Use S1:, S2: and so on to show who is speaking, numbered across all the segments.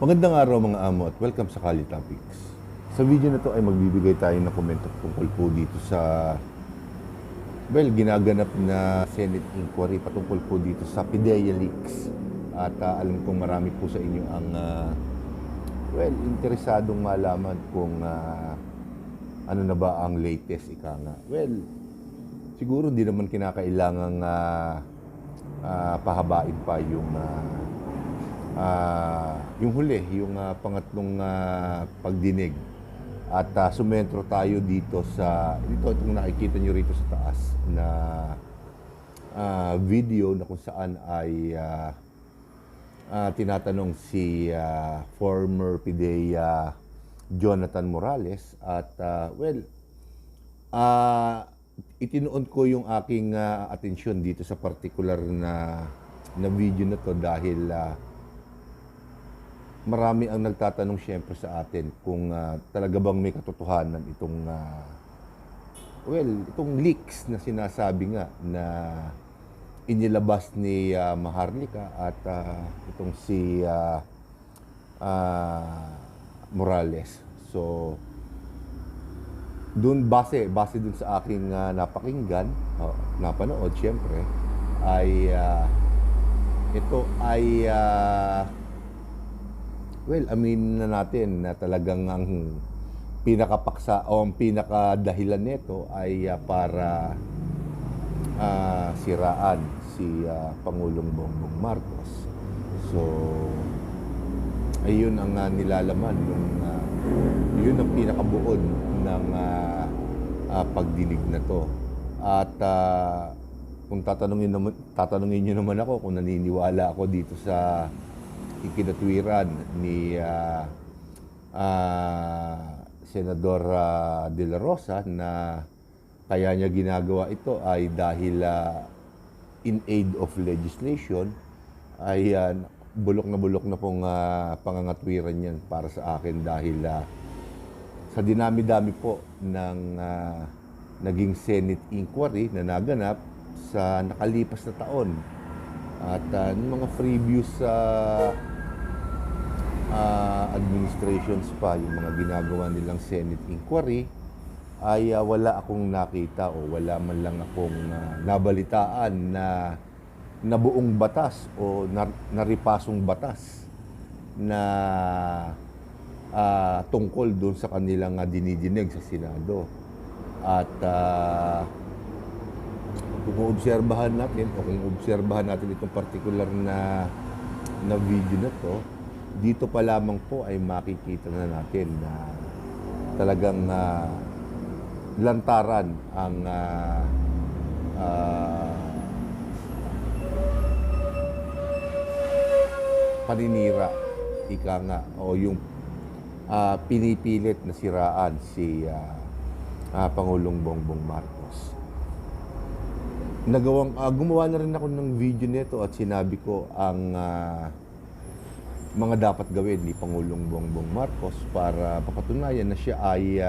S1: Magandang araw mga amo at welcome sa Kali Topics. Sa video na to ay magbibigay tayo ng komento tungkol po dito sa ginaganap na Senate inquiry patungkol po dito sa PIDEA leaks. At alam kong marami po sa inyo ang interesadong malaman kung ano na ba ang latest ika nga. Siguro hindi naman kinakailangang pahabain pa yung huli, yung pangatlong pagdinig. At sumentro tayo dito itong nakikita nyo rito sa taas na video na kung saan ay tinatanong si former PIDEA Jonathan Morales at itinuon ko yung aking atensyon dito sa particular na video na to dahil marami ang nagtatanong siyempre sa atin kung talaga bang may katotohanan itong leaks na sinasabi nga na inilabas ni Maharlika at itong si Morales. So, base dun sa aking napakinggan, napanood siyempre, ay ito ay aminin na natin na talagang ang pinakapaksa o ang pinakadahilan nito ay para siraan si Pangulong Bongbong Marcos. So, ayun ang nilalaman yun ang pinakabuod ng pagdinig na to. At kung tatanungin niyo naman ako kung naniniwala ako dito sa ikinatwiran ni Senador De La Rosa na kaya niya ginagawa ito ay dahil in aid of legislation, ay bulok na pong pangangatwiran yan para sa akin dahil sa dinami-dami po ng naging Senate inquiry na naganap sa nakalipas na taon at mga previous administrations pa, yung mga ginagawa nilang Senate inquiry, ay wala akong nakita o wala man lang akong nabalitaan na nabuong batas o naripasong batas na tungkol doon sa kanilang dinidinig sa Senado. At kung obserbahan natin itong particular na video na to, dito pa lamang po ay makikita na natin na talagang lantaran ang paninira, ika nga, o yung pinipilit na siraan si Pangulong Bongbong Marcos. Gumawa na rin ako ng video nito at sinabi ko ang mga dapat gawin ni Pangulong Bongbong Marcos para mapatunayan na siya ay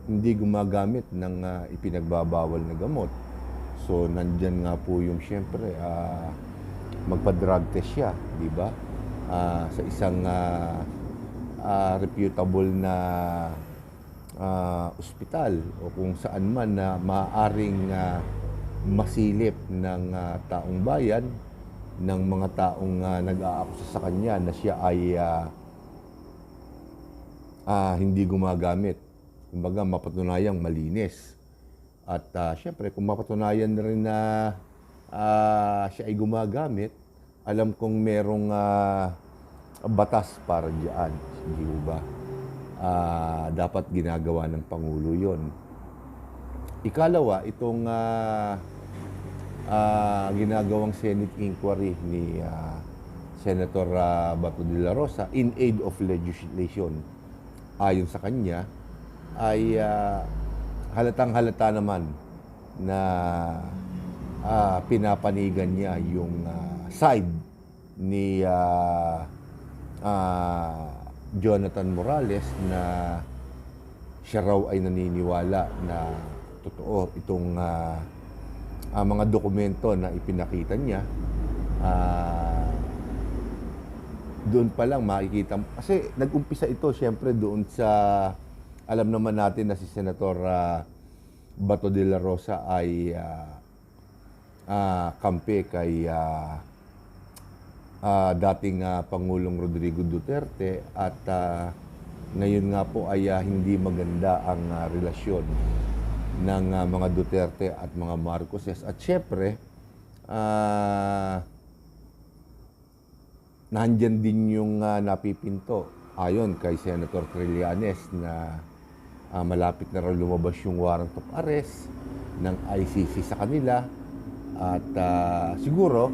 S1: hindi gumagamit ng ipinagbabawal na gamot. So, nandyan nga po yung siyempre magpa-drug test siya, di ba? Sa isang reputable na ospital o kung saan man na maaaring masilip ng taong bayan, ng mga taong nag-aakusa sa kanya na siya ay hindi gumagamit. Kumbaga, mapatunayang malinis. At syempre, kung mapatunayan na rin na siya ay gumagamit, alam kong merong batas para diyan. Hindi ba? Dapat ginagawa ng Pangulo yon. Ikalawa, itong ginagawang Senate inquiry ni Senator Bato de la Rosa in aid of legislation, ayon sa kanya, ay halatang-halata naman na pinapanigan niya yung side ni Jonathan Morales na siya raw ay naniniwala na totoo itong mga dokumento na ipinakita niya doon pa lang makikita kasi nag-umpisa ito siyempre doon sa alam naman natin na si Senator Bato de la Rosa ay kampe kay dating Pangulong Rodrigo Duterte at ngayon nga po ay hindi maganda ang relasyon ng mga Duterte at mga Marcoses at syempre nandyan din yung napipinto ayon kay Senator Trillanes na malapit na raw lumabas yung warrant of arrest ng ICC sa kanila at siguro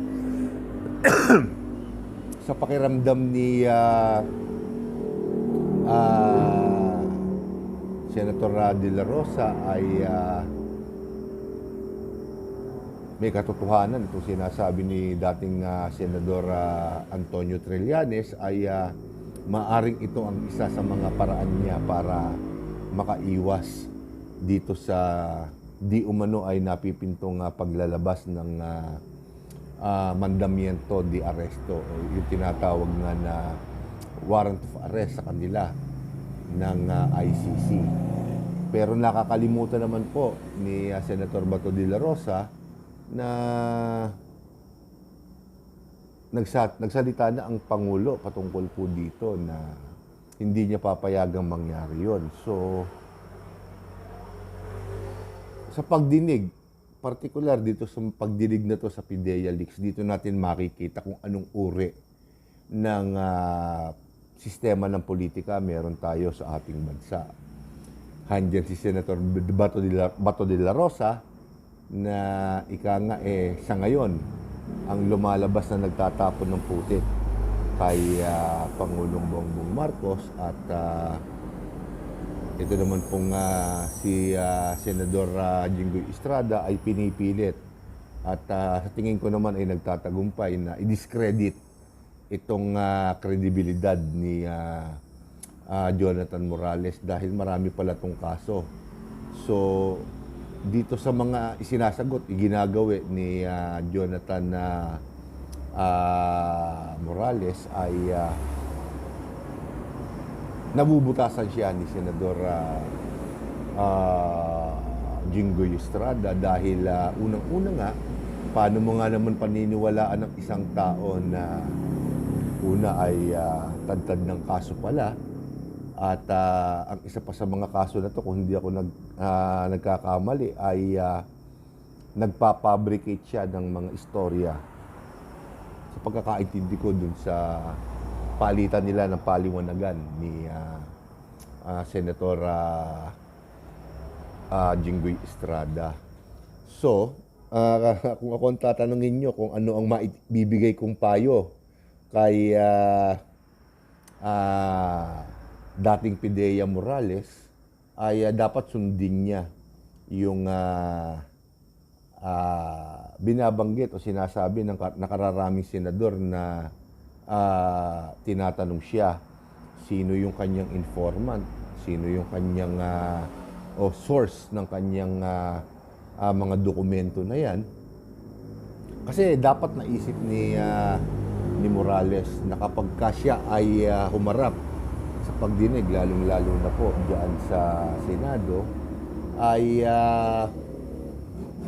S1: sa pakiramdam ni Senator De La Rosa ay may katotohanan itong sinasabi ni dating Senador Antonio Trillanes ay maaring ito ang isa sa mga paraan niya para makaiwas dito sa di umano ay napipintong paglalabas ng mandamiento di arresto o yung tinatawag nga na warrant of arrest sa kanila ng ICC. Pero nakakalimutan naman po ni Senator Bato de la Rosa na nagsalita na ang Pangulo patungkol po dito na hindi niya papayagang mangyari yon. So, sa pagdinig, particular dito sa pagdinig na to sa PIDEA Leaks, dito natin makikita kung anong uri ng sistema ng politika meron tayo sa ating bansa. Handyan si Senator Bato de la Rosa na ika nga sa ngayon ang lumalabas na nagtatapon ng putik kay Pangulong Bongbong Marcos at ito naman pong si Senador Jinggoy Estrada ay pinipilit at sa tingin ko naman ay nagtatagumpay na i-discredit itong kredibilidad ni Jonathan Morales dahil marami pala itong kaso. So, dito sa mga isinasagot, iginagawi ni Jonathan Morales ay nabubutasan siya ni Senador Jinggoy Estrada dahil unang-una nga, paano mo nga naman paniniwalaan ng isang tao na una ay tadtad ng kaso pala at ang isa pa sa mga kaso na to kung hindi ako nagkakamali ay nagpapabricate siya ng mga istorya sa pagkakaintindi ko dun sa palitan nila ng paliwanagan ni Senator Jinggoy Estrada. So, kung ako ang tatanungin nyo kung ano ang maibibigay kong payo kay dating PIDEA Morales ay dapat sundin niya yung binabanggit o sinasabi ng nakararaming senador na tinatanong siya sino yung kanyang informant, sino yung kanyang o source ng kanyang mga dokumento na yan. Kasi dapat naisip ni Morales na kapag siya ay humarap sa pagdinig, lalong-lalo na po diyan sa Senado, ay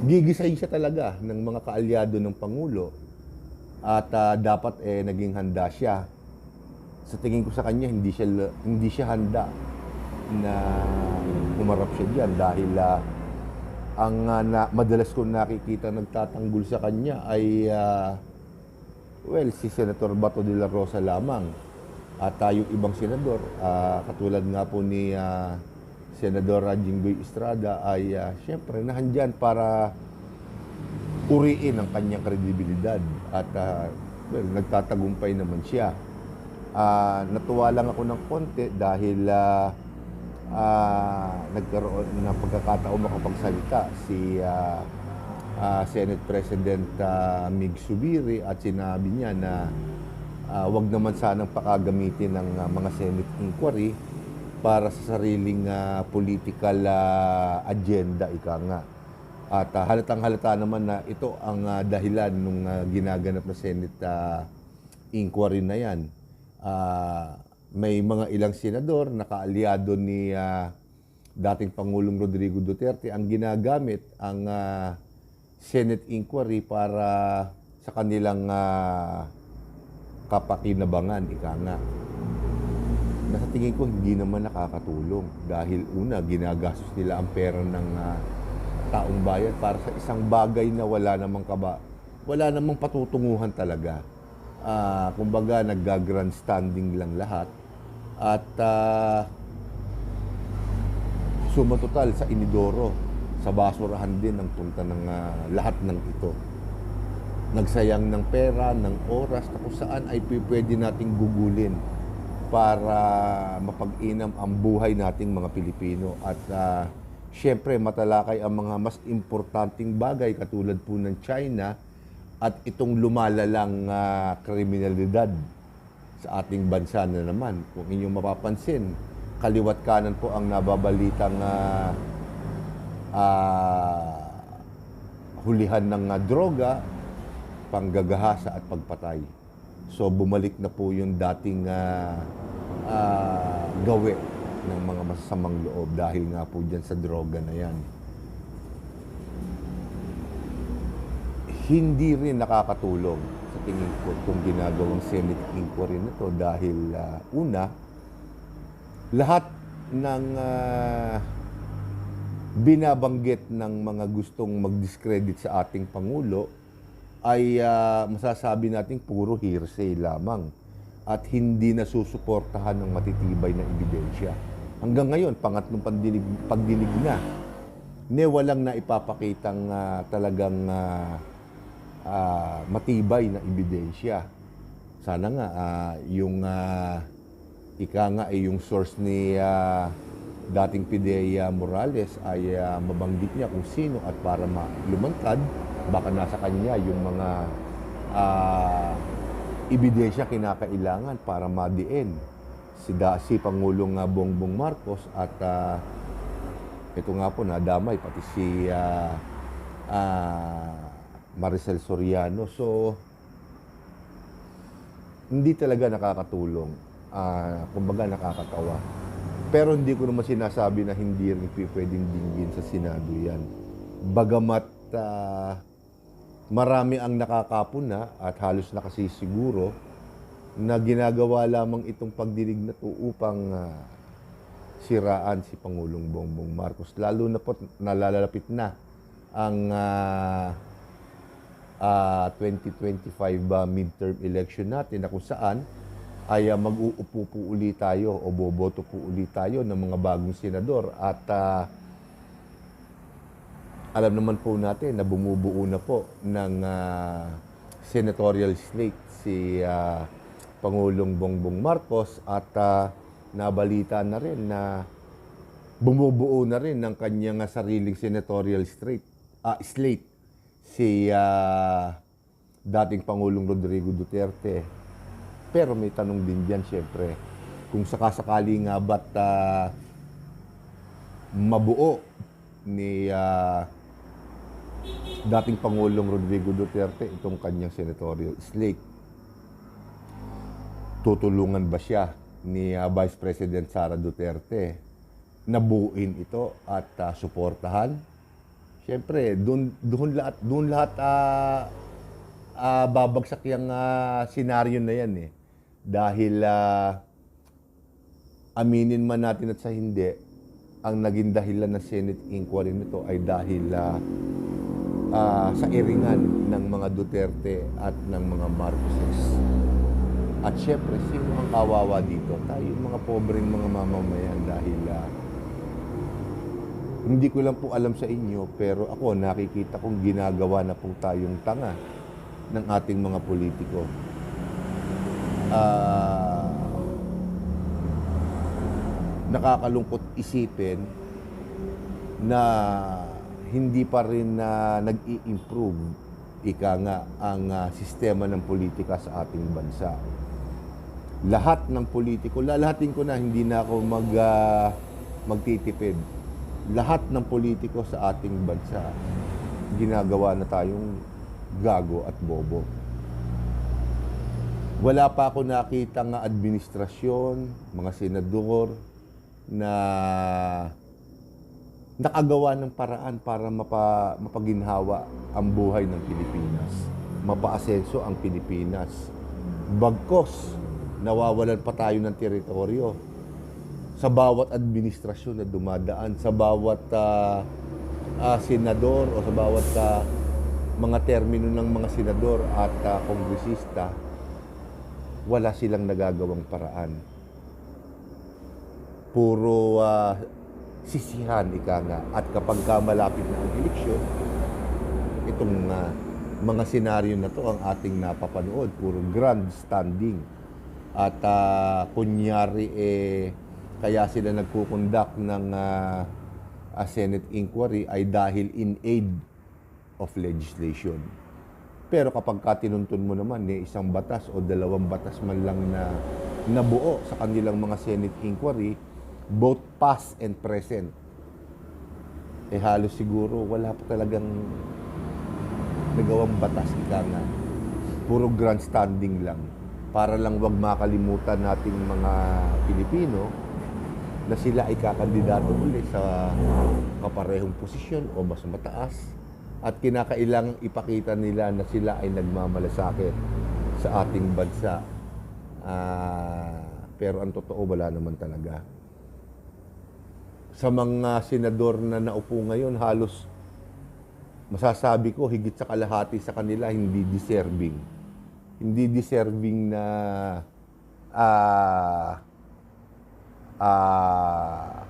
S1: gigisahin siya talaga ng mga kaalyado ng Pangulo at dapat naging handa siya. Sa tingin ko sa kanya, hindi siya handa na humarap siya diyan dahil ang madalas ko nakikita nagtatanggol sa kanya ay si Senator Bato de la Rosa lamang. At yung ibang senador, katulad nga po ni Senador Jinggoy Estrada ay siyempre nahandyan para uriin ang kanyang kredibilidad at nagtatagumpay naman siya. Natuwa lang ako ng konti dahil nagkaroon ng pagkakataon makapagsalita si Senate President Mig Zubiri at sinabi niya na wag naman sanang pakagamitin ng mga Senate inquiry para sa sariling political agenda, ika nga. At halatang-halata naman na ito ang dahilan ng ginaganap na Senate inquiry na yan. May mga ilang senador na kaalyado ni dating Pangulong Rodrigo Duterte ang ginagamit ang Senate inquiry para sa kanilang kapakinabangan, ika nga. Nasa tingin ko hindi naman nakakatulong dahil una, ginagastos nila ang pera ng taong bayan para sa isang bagay na wala namang patutunguhan talaga. Kumbaga, nagga-grandstanding lang lahat at sumatotal sa inidoro, sa basurahan din ang punta ng lahat ng ito. Nagsayang ng pera, ng oras, na kung saan ay pwede nating gugulin para mapag-inam ang buhay nating mga Pilipino. At syempre, matalakay ang mga mas importanteng bagay katulad po ng China at itong lumalalang kriminalidad sa ating bansa na naman. Kung inyong mapapansin, kaliwat kanan po ang nababalitang hulihan ng droga, panggagahasa at pagpatay. So bumalik na po yung dating gawe ng mga masasamang loob dahil nga po dyan sa droga na yan. Hindi rin nakakatulong sa tingin ko kung ginagawang Senate inquiry na to dahil una, lahat ng binabanggit ng mga gustong mag-discredit sa ating Pangulo ay masasabi nating puro hearsay lamang at hindi nasusuportahan ng matitibay na ebidensya. Hanggang ngayon, pangatlong pagdinig na, walang na ipapakitang talagang matibay na ebidensya. Sana nga yung ika nga ay yung source ni dating PIDEA Morales ay mabanggit niya kung sino at para lumantad, baka nasa kanya yung mga ebidensya kinakailangan para madiin si Pangulong Bongbong Marcos at ito nga po nadamay pati si Maricel Soriano. So hindi talaga nakakatulong, kumbaga nakakatawa. Pero hindi ko naman sinasabi na hindi rin pwedeng dinggin sa Senado yan. Bagamat marami ang nakakapuna at halos nakasisiguro na ginagawa lamang itong pagdinig na to upang siraan si Pangulong Bongbong Marcos. Lalo na po nalalapit na ang 2025 midterm election natin na kung saan ay mag-uupo po uli tayo o boboto po uli tayo ng mga bagong senador. At alam naman po natin na bumubuo na po ng senatorial slate si Pangulong Bongbong Marcos at nabalita na rin na bumubuo na rin ng kanyang sariling senatorial slate si dating Pangulong Rodrigo Duterte. Pero may tanong din dyan, syempre, kung sakasakali nga ba't mabuo ni dating Pangulong Rodrigo Duterte itong kanyang senatorial slate, tutulungan ba siya ni Vice President Sara Duterte na buuin ito at suportahan? Syempre, doon lahat babagsak yung senaryo na yan eh. Dahil aminin man natin at sa hindi, ang naging dahilan ng Senate inquiry nito ay dahil sa iringan ng mga Duterte at ng mga Marcoses. At syempre, sino ang kawawa dito? Tayo, mga pobreng mga mamamayan dahil hindi ko lang po alam sa inyo, pero ako nakikita kong ginagawa na po tayong tanga ng ating mga politiko. Nakakalungkot isipin na hindi pa rin nag-i-improve ika nga ang sistema ng politika sa ating bansa. Lahat ng politiko, lalahatin ko na, hindi na ako magtitipid. Lahat ng politiko sa ating bansa, ginagawa na tayong gago at bobo. Wala pa ako nakita ng administrasyon, mga senador, na nakagawa ng paraan para mapaginhawa ang buhay ng Pilipinas, mapaasenso ang Pilipinas. Bagkos, nawawalan pa tayo ng teritoryo sa bawat administrasyon na dumadaan, sa bawat senador o sa bawat mga termino ng mga senador at kongresista, wala silang nagagawang paraan. Puro sisihan, ika nga. At kapag malapit na ang eleksyon, itong mga senaryo na to ang ating napapanood. Puro grandstanding. At kunyari, kaya sila nagkukonduct ng Senate inquiry ay dahil in aid of legislation. Pero kapag tinuntun mo naman, isang batas o dalawang batas man lang na nabuo sa kanilang mga Senate inquiry, both past and present, halos siguro wala pa talagang nagawang batas, ika nga. Puro grandstanding lang. Para lang wag makalimutan nating mga Pilipino na sila ay kakandidato ulit sa kaparehong posisyon o mas mataas. At kinakailangang ipakita nila na sila ay nagmamalasakit sa ating bansa. Pero ang totoo, wala naman talaga. Sa mga senador na naupo ngayon, halos masasabi ko, higit sa kalahati sa kanila, hindi deserving. Hindi deserving na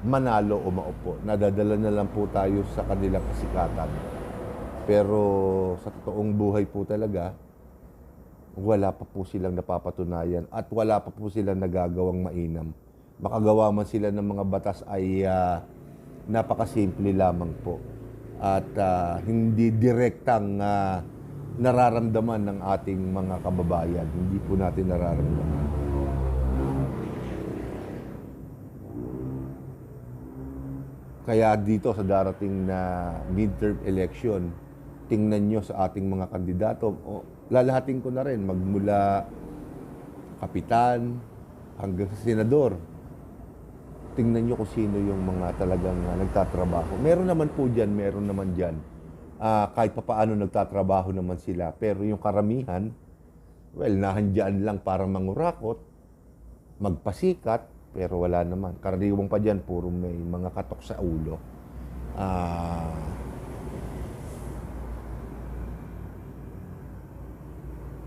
S1: manalo o maupo. Nadadala na lang po tayo sa kanilang kasikatan. Pero sa totoong buhay po talaga, wala pa po silang napapatunayan at wala pa po silang nagagawang mainam. Makagawa man sila ng mga batas ay napakasimple lamang po. At hindi direktang nararamdaman ng ating mga kababayan. Hindi po natin nararamdaman. Kaya dito sa darating na midterm election, tingnan nyo sa ating mga kandidato, lalahatin ko na rin, magmula kapitan hanggang sa senador. Tingnan nyo kung sino yung mga talagang nagtatrabaho. Meron naman po dyan, meron naman dyan. Kahit papaano nagtatrabaho naman sila. Pero yung karamihan, well, nahandyan lang para mangurakot, magpasikat, pero wala naman. Karaniwang pa dyan, puro may mga katok sa ulo.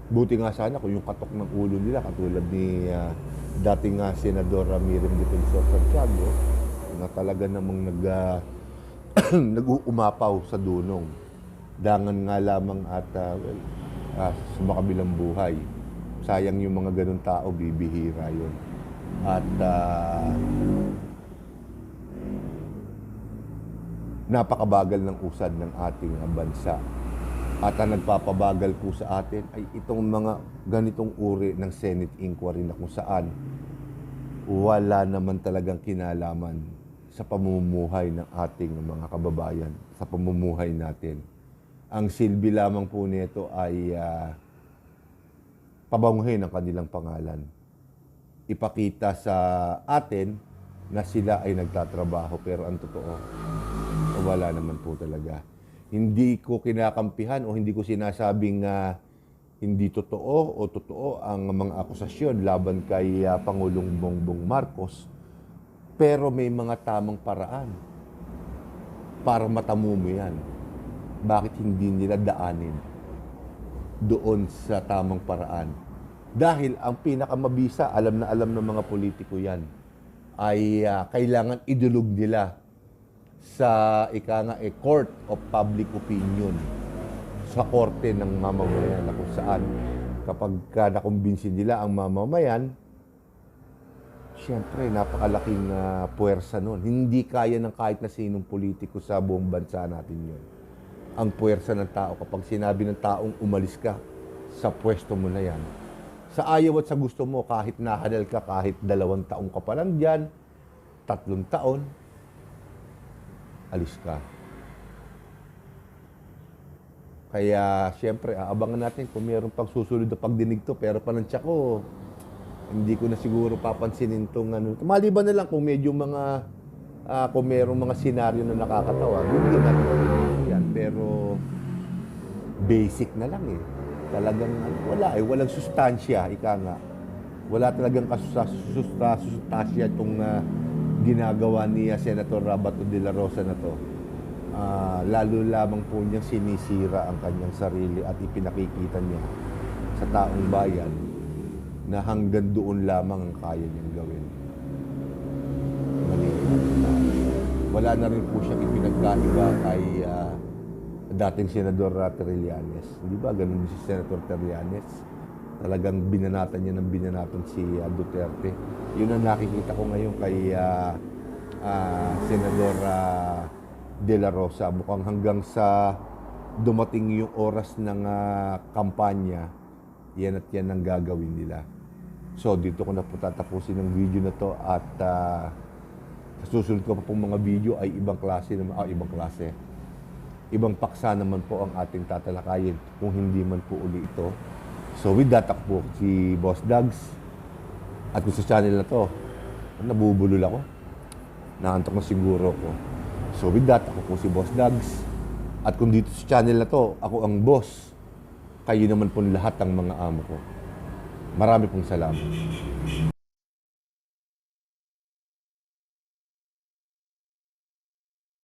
S1: Buti nga sana kung yung katok ng ulo nila, katulad ni dating Senador Miriam Defensor Santiago, na talaga namang nag-uumapaw sa dunong. Dangan nga lamang at sa makabilang buhay. Sayang yung mga ganun tao, bibihira yun. At napakabagal ng usad ng ating bansa. At ang nagpapabagal po sa atin ay itong mga ganitong uri ng Senate inquiry na kung saan wala naman talagang kinalaman sa pamumuhay ng ating mga kababayan, sa pamumuhay natin. Ang silbi lamang po nito ay pabanguhin ang kanilang pangalan. Ipakita sa atin na sila ay nagtatrabaho, pero ang totoo, wala naman po talaga. Hindi ko kinakampihan o hindi ko sinasabing hindi totoo o totoo ang mga akusasyon laban kay Pangulong Bongbong Marcos. Pero may mga tamang paraan para matamo mo yan. Bakit hindi nila daanin doon sa tamang paraan? Dahil ang pinakamabisa, alam na alam ng mga politiko yan, ay kailangan idulog nila sa court of public opinion, sa korte ng mamamayan, na kung saan kapag nakumbinsin nila ang mamamayan, siyempre napakalaking puwersa nun. Hindi kaya ng kahit na sinong politiko sa buong bansa natin yun. Ang puwersa ng tao, kapag sinabi ng taong umalis ka sa pwesto mo na yan, sa ayaw at sa gusto mo, kahit nahalal ka, kahit 2 taong ka pa lang dyan, 3 taon, alis ka. Kaya siyempre, aabangan natin kung mayroon pang susunod na pagdinig to. Pero panansya ko, hindi ko na siguro papansinin tong ano. Maliban na lang kung medyo mga, kung mayroong mga senaryo na nakakatawa, hindi natin yan. Pero basic na lang eh. Talagang wala eh, walang sustansya, ika nga. Wala talagang sustansya itong ginagawa ni Senator Rabato de la Rosa na to. Lalo lamang po niyang sinisira ang kanyang sarili at ipinakikita niya sa taong bayan na hanggang doon lamang ang kaya niyang gawin. Wala na rin po siyang ipinagkaiba kay dating Senador Trillanes. Hindi ba ganun si Senator Trillanes? Talagang binanatan niya ng binanatan si Duterte. Yun ang nakikita ko ngayon kay Senador de la Rosa. Mukhang hanggang sa dumating yung oras ng kampanya, yan at yan ang gagawin nila. So dito ko na po tatapusin ang video na to at susunod ko pa pong mga video ay ibang klase naman, ibang paksa naman po ang ating tatalakayin kung hindi man po uli ito. So with that, ako po si Boss Dags. At kung sa channel na to, nabubulol ako. Naantok na siguro ko. So with that, ako po si Boss Dags. At kung dito sa channel na to, ako ang boss. Kayo naman po lahat ang mga amo ko. Marami pong salamat.